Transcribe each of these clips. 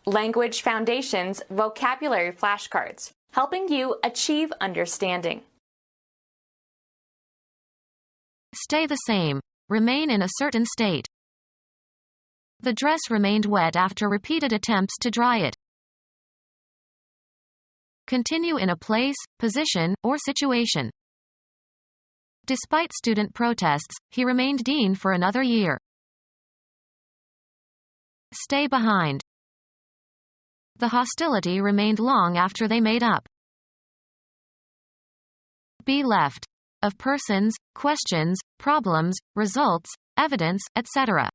Language Foundations Vocabulary Flashcards, helping you achieve understanding. Stay the same. Remain in a certain state. The dress remained wet after repeated attempts to dry it. Continue in a place, position, or situation. Despite student protests, he remained dean for another year. Stay behind. The hostility remained long after they made up. Be left. Of persons, questions, problems, results, evidence, etc.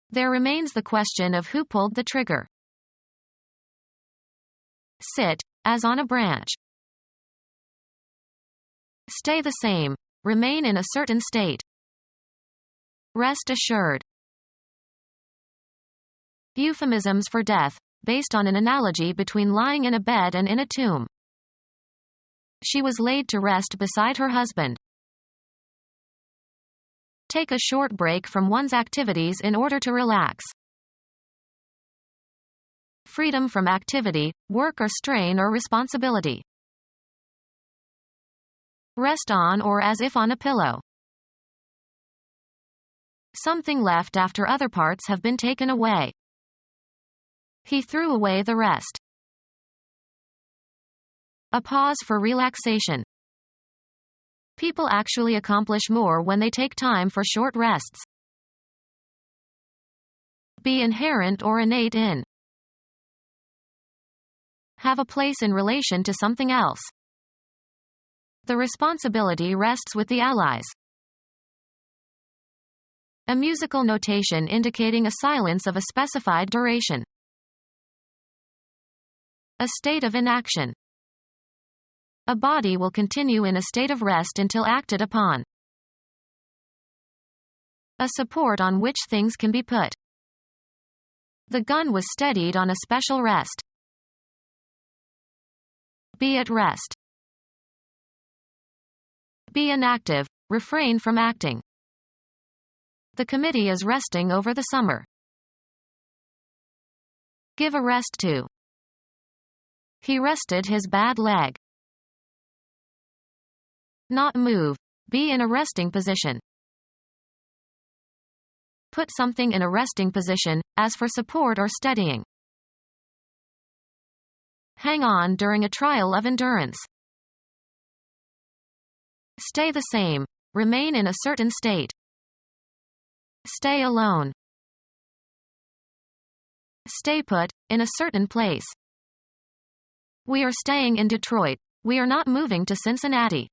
There remains the question of who pulled the trigger. Sit, as on a branch. Stay the same. Remain in a certain state. Rest assured. Euphemisms for death, based on an analogy between lying in a bed and in a tomb. She was laid to rest beside her husband. Take a short break from one's activities in order to relax. Freedom from activity, work or strain or responsibility. Rest on or as if on a pillow. Something left after other parts have been taken away. He threw away the rest. A pause for relaxation. People actually accomplish more when they take time for short rests. Be inherent or innate in. Have a place in relation to something else. The responsibility rests with the allies. A musical notation indicating a silence of a specified duration. A state of inaction. A body will continue in a state of rest until acted upon. A support on which things can be put. The gun was steadied on a special rest. Be at rest. Be inactive. Refrain from acting. The committee is resting over the summer. Give a rest to. He rested his bad leg. Not move. Be in a resting position. Put something in a resting position, as for support or steadying. Hang on during a trial of endurance. Stay the same. Remain in a certain state. Stay alone. Stay put, in a certain place. We are staying in Detroit. We are not moving to Cincinnati.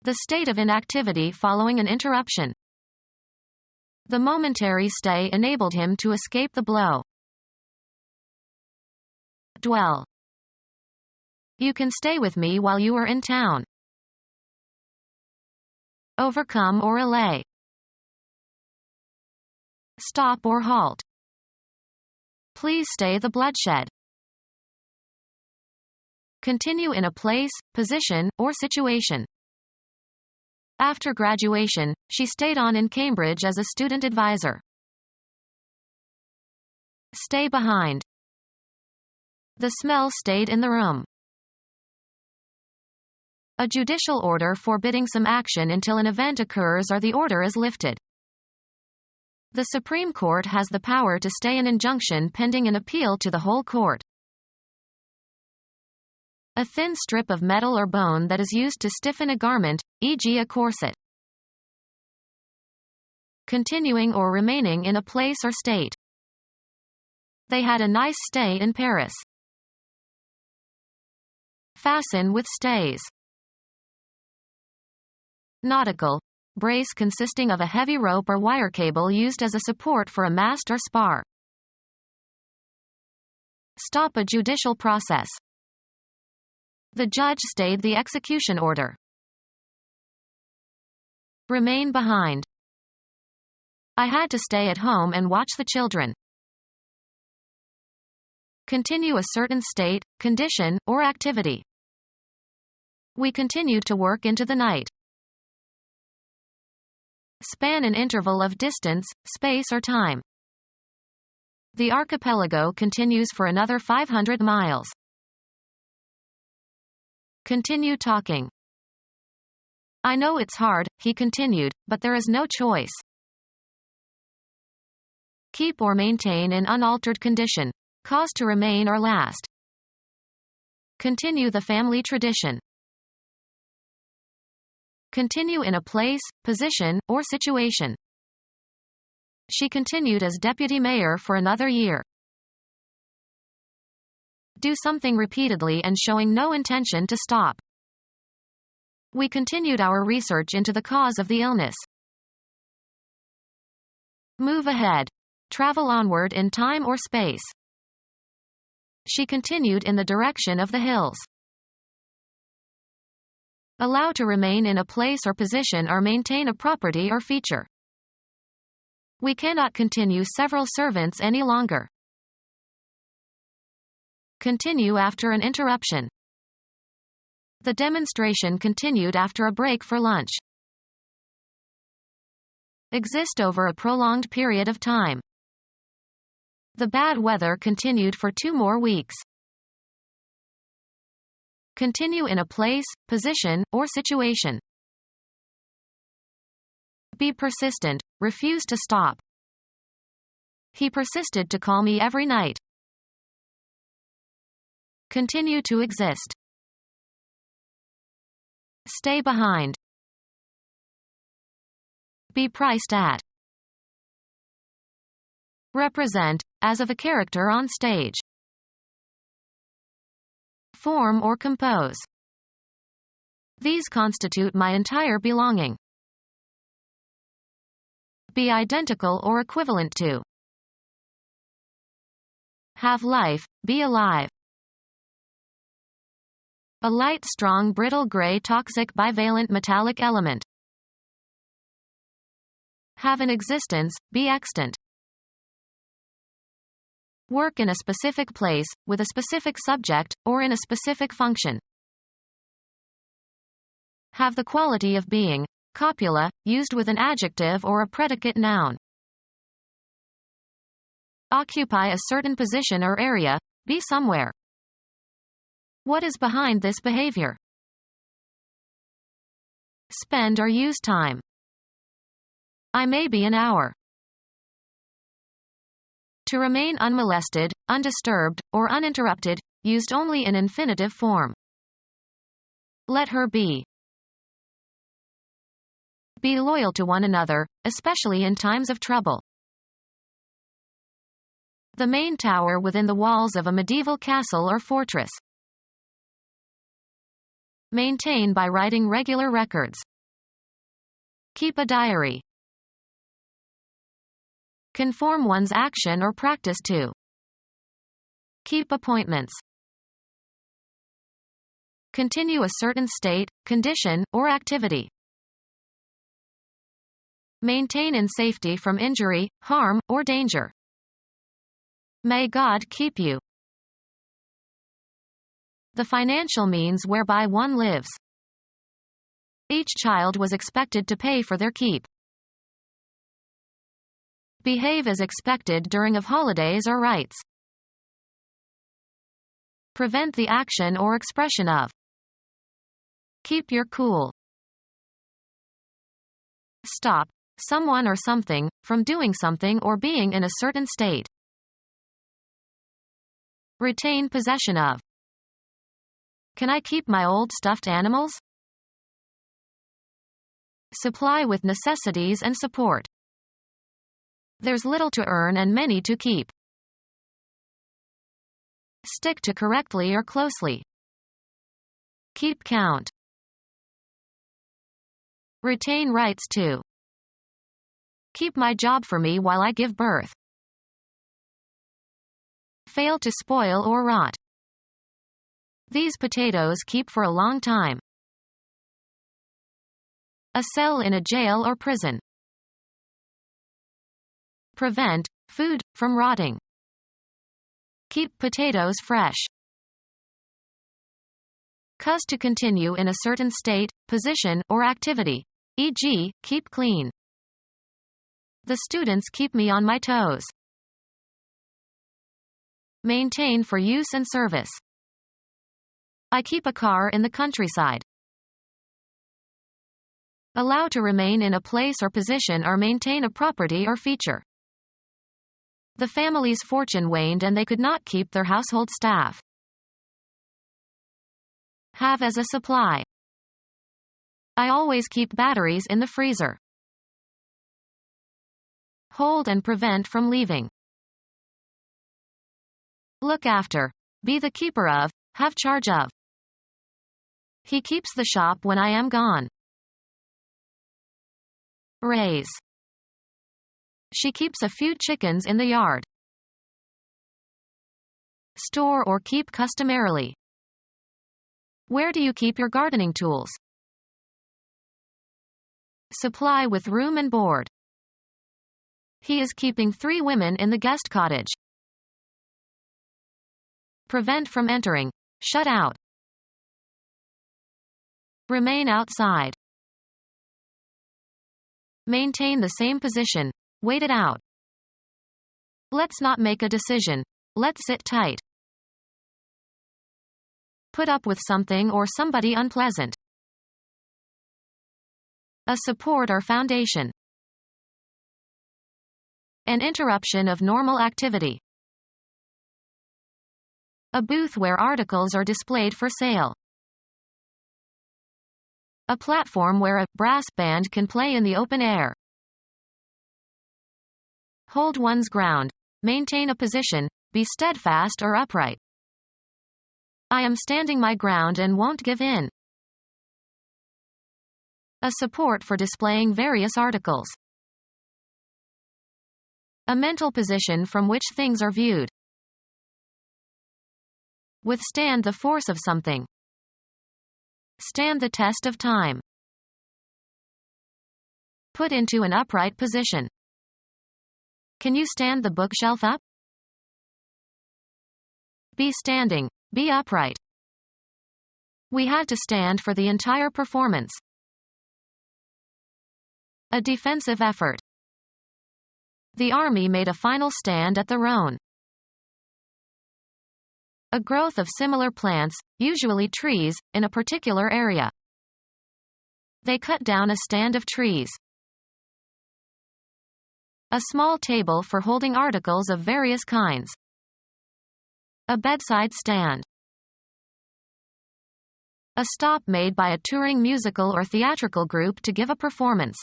The state of inactivity following an interruption. The momentary stay enabled him to escape the blow. Dwell. You can stay with me while you are in town. Overcome or allay. Stop or halt. Please stay the bloodshed. Continue in a place, position, or situation. After graduation, she stayed on in Cambridge as a student advisor. Stay behind. The smell stayed in the room. A judicial order forbidding some action until an event occurs or the order is lifted. The Supreme Court has the power to stay an injunction pending an appeal to the whole court. A thin strip of metal or bone that is used to stiffen a garment, e.g. a corset. Continuing or remaining in a place or state. They had a nice stay in Paris. Fasten with stays. Nautical. Brace consisting of a heavy rope or wire cable used as a support for a mast or spar. Stop a judicial process. The judge stayed the execution order. Remain behind. I had to stay at home and watch the children. Continue a certain state, condition, or activity. We continued to work into the night. Span an interval of distance, space or time. The archipelago continues for another 500 miles. Continue talking. I know it's hard, he continued, but there is no choice. Keep or maintain in unaltered condition. Cause to remain or last. Continue the family tradition. Continue in a place, position, or situation. She continued as deputy mayor for another year. Do something repeatedly and showing no intention to stop. We continued our research into the cause of the illness. Move ahead. Travel onward in time or space. She continued in the direction of the hills. Allow to remain in a place or position or maintain a property or feature. We cannot continue several servants any longer. Continue after an interruption. The demonstration continued after a break for lunch. Exist over a prolonged period of time. The bad weather continued for 2 more weeks. Continue in a place, position, or situation. Be persistent, refuse to stop. He persisted to call me every night. Continue to exist. Stay behind. Be priced at. Represent, as of a character on stage. Form or compose. These constitute my entire belonging. Be identical or equivalent to. Have life, be alive. A light, strong, brittle gray toxic bivalent metallic element. Have an existence, be extant. Work in a specific place, with a specific subject, or in a specific function. Have the quality of being. Copula, used with an adjective or a predicate noun. Occupy a certain position or area, be somewhere. What is behind this behavior? Spend or use time. I may be an hour. To remain unmolested, undisturbed, or uninterrupted, used only in infinitive form. Let her be. Be loyal to one another, especially in times of trouble. The main tower within the walls of a medieval castle or fortress. Maintain by writing regular records. Keep a diary. Conform one's action or practice to. Keep appointments. Continue a certain state, condition, or activity. Maintain in safety from injury, harm, or danger. May God keep you. The financial means whereby one lives. Each child was expected to pay for their keep. Behave as expected during of holidays or rites. Prevent the action or expression of. Keep your cool. Stop someone or something from doing something or being in a certain state. Retain possession of. Can I keep my old stuffed animals? Supply with necessities and support. There's little to earn and many to keep. Stick to correctly or closely. Keep count. Retain rights to. Keep my job for me while I give birth. Fail to spoil or rot. These potatoes keep for a long time. A cell in a jail or prison. Prevent food from rotting. Keep potatoes fresh. Cause to continue in a certain state, position, or activity. E.g., keep clean. The students keep me on my toes. Maintain for use and service. I keep a car in the countryside. Allow to remain in a place or position or maintain a property or feature. The family's fortune waned and they could not keep their household staff. Have as a supply. I always keep batteries in the freezer. Hold and prevent from leaving. Look after. Be the keeper of. Have charge of. He keeps the shop when I am gone. Raise. She keeps a few chickens in the yard. Store or keep customarily. Where do you keep your gardening tools? Supply with room and board. He is keeping 3 women in the guest cottage. Prevent from entering. Shut out. Remain outside. Maintain the same position. Wait it out. Let's not make a decision. Let's sit tight. Put up with something or somebody unpleasant. A support or foundation. An interruption of normal activity. A booth where articles are displayed for sale. A platform where a brass band can play in the open air. Hold one's ground. Maintain a position. Be steadfast or upright. I am standing my ground and won't give in. A support for displaying various articles. A mental position from which things are viewed. Withstand the force of something. Stand the test of time. Put into an upright position. Can you stand the bookshelf up? Be standing. Be upright. We had to stand for the entire performance. A defensive effort. The army made a final stand at the Rhone. A growth of similar plants, usually trees, in a particular area. They cut down a stand of trees. A small table for holding articles of various kinds. A bedside stand. A stop made by a touring musical or theatrical group to give a performance.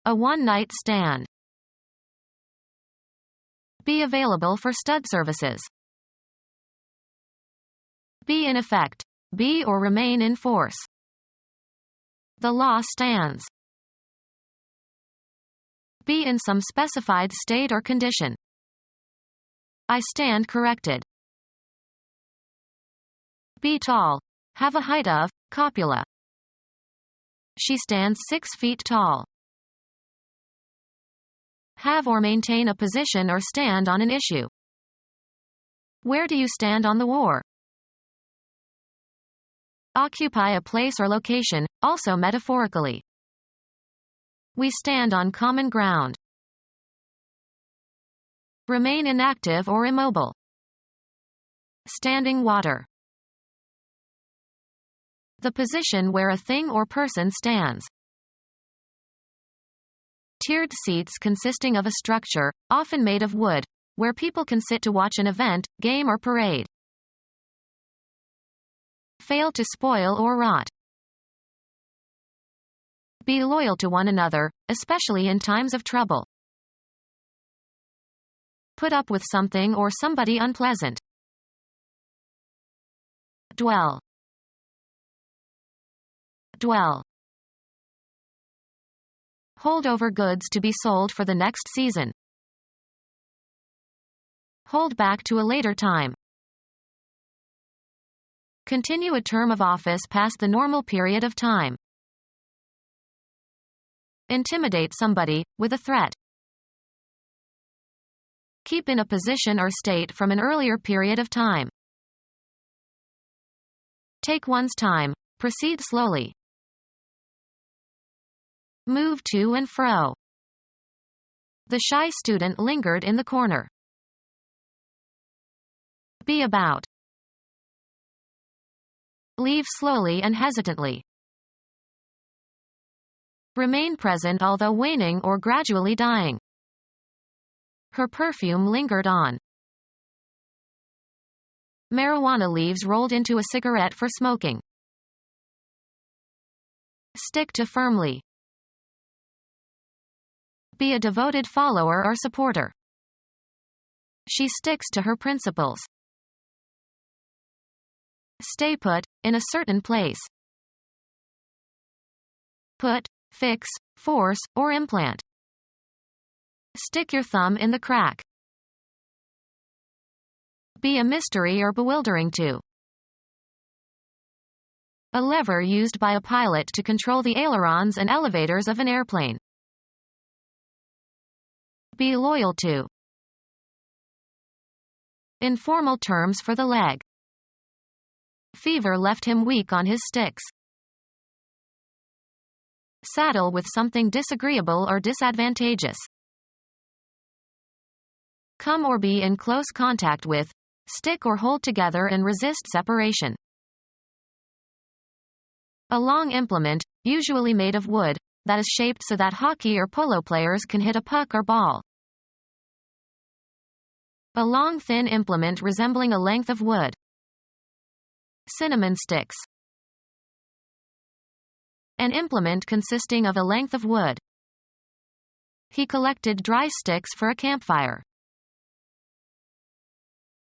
A one-night stand. Be available for stud services. Be in effect. Be or remain in force. The law stands. Be in some specified state or condition. I stand corrected. Be tall. Have a height of, copula. She stands 6 feet tall. Have or maintain a position or stand on an issue. Where do you stand on the war? Occupy a place or location, also metaphorically. We stand on common ground. Remain inactive or immobile. Standing water. The position where a thing or person stands. Tiered seats consisting of a structure, often made of wood, where people can sit to watch an event, game or parade. Fail to spoil or rot. Be loyal to one another, especially in times of trouble. Put up with something or somebody unpleasant. Dwell. Dwell. Hold over goods to be sold for the next season. Hold back to a later time. Continue a term of office past the normal period of time. Intimidate somebody, with a threat. Keep in a position or state from an earlier period of time. Take one's time. Proceed slowly. Move to and fro. The shy student lingered in the corner. Be about. Leave slowly and hesitantly. Remain present although waning or gradually dying. Her perfume lingered on. Marijuana leaves rolled into a cigarette for smoking. Stick to firmly. Be a devoted follower or supporter. She sticks to her principles. Stay put, in a certain place. Put, fix, force, or implant. Stick your thumb in the crack. Be a mystery or bewildering to. A lever used by a pilot to control the ailerons and elevators of an airplane. Be loyal to. Informal terms for the leg. Fever left him weak on his sticks. Saddle with something disagreeable or disadvantageous. Come or be in close contact with, stick or hold together and resist separation. A long implement, usually made of wood, that is shaped so that hockey or polo players can hit a puck or ball. A long thin implement resembling a length of wood. Cinnamon sticks. An implement consisting of a length of wood. He collected dry sticks for a campfire.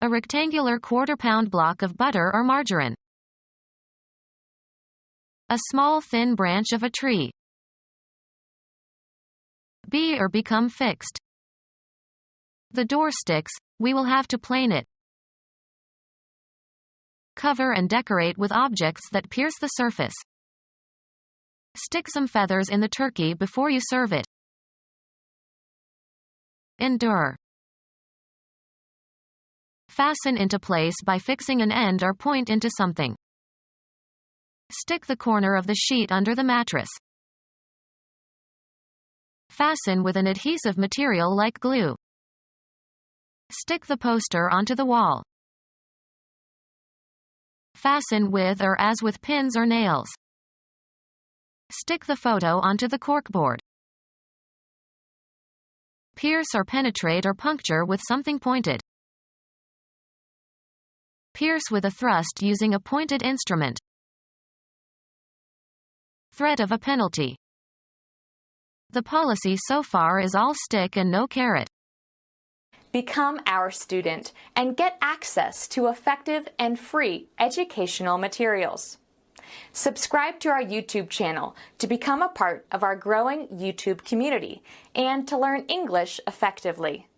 A rectangular quarter-pound block of butter or margarine. A small thin branch of a tree. Be or become fixed. The door sticks, we will have to plane it. Cover and decorate with objects that pierce the surface. Stick some feathers in the turkey before you serve it. Endure. Fasten into place by fixing an end or point into something. Stick the corner of the sheet under the mattress. Fasten with an adhesive material like glue. Stick the poster onto the wall. Fasten with or as with pins or nails. Stick the photo onto the corkboard. Pierce or penetrate or puncture with something pointed. Pierce with a thrust using a pointed instrument. Threat of a penalty. The policy so far is all stick and no carrot. Become our student and get access to effective and free educational materials. Subscribe to our YouTube channel to become a part of our growing YouTube community and to learn English effectively.